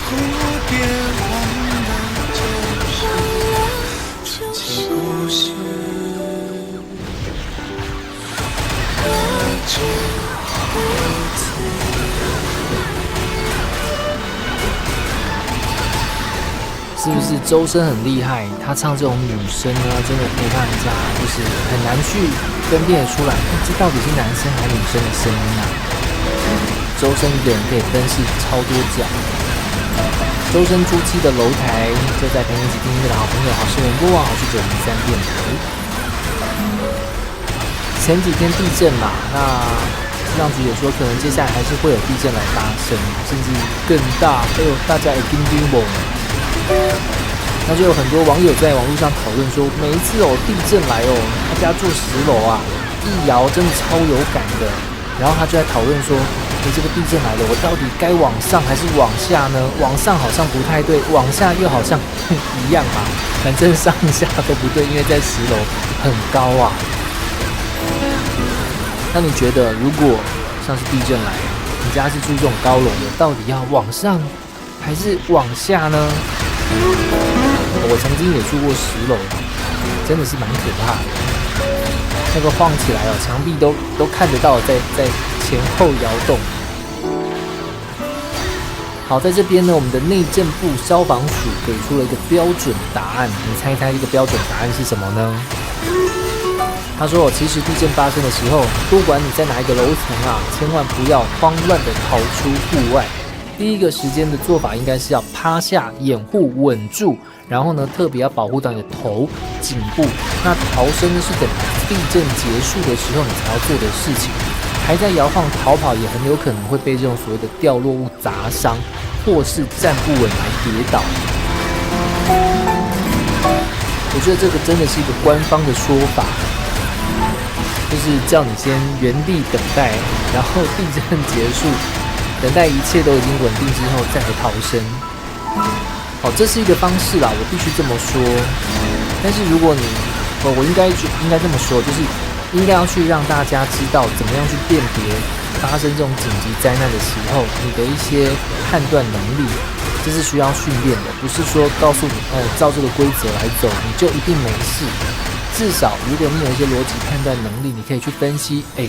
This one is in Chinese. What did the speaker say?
蝴蝶忘了就是故事。是不是周深很厉害？他唱这种女声呢，真的可以让人家就是很难去分辨得出来，这到底是男生还是女生的声音啊？周深一个人可以分饰超多角。周深初期的楼台，就在陪你一起听音乐的好朋友好事人播网好事903电台。前几天地震嘛，那气象局也说，可能接下来还是会有地震来发生，甚至更大。哎呦，大家也叮叮猛。那就有很多网友在网络上讨论说，每一次地震来他家住10楼啊，一摇真的超有感的。然后他就在讨论说，这个地震来了，我到底该往上还是往下呢？往上好像不太对，往下又好像一样嘛，反正上下都不对，因为在10楼很高啊。那你觉得，如果像是地震来，你家是住这种高楼的，到底要往上还是往下呢？我曾经也住过10楼，真的是蛮可怕的。那个晃起来墙壁都看得到在前后摇动。好，在这边呢，我们的内政部消防署给出了一个标准答案，你猜一猜这个标准答案是什么呢？他说，其实地震发生的时候，不管你在哪一个楼层千万不要慌乱的逃出户外。第一个时间的做法应该是要趴下掩护稳住，然后呢特别要保护到你的头颈部。那逃生呢是等地震结束的时候你才要做的事情。还在摇晃逃跑也很有可能会被这种所谓的掉落物砸伤，或是站不稳而跌倒。我觉得这个真的是一个官方的说法，就是叫你先原地等待，然后地震结束，等待一切都已经稳定之后再来逃生。好，这是一个方式啦，我必须这么说。但是如果你，我应该这么说，就是应该要去让大家知道怎么样去辨别发生这种紧急灾难的时候，你的一些判断能力，这是需要训练的，不是说告诉你，照这个规则来走，你就一定没事。至少如果你有一些逻辑判断能力，你可以去分析，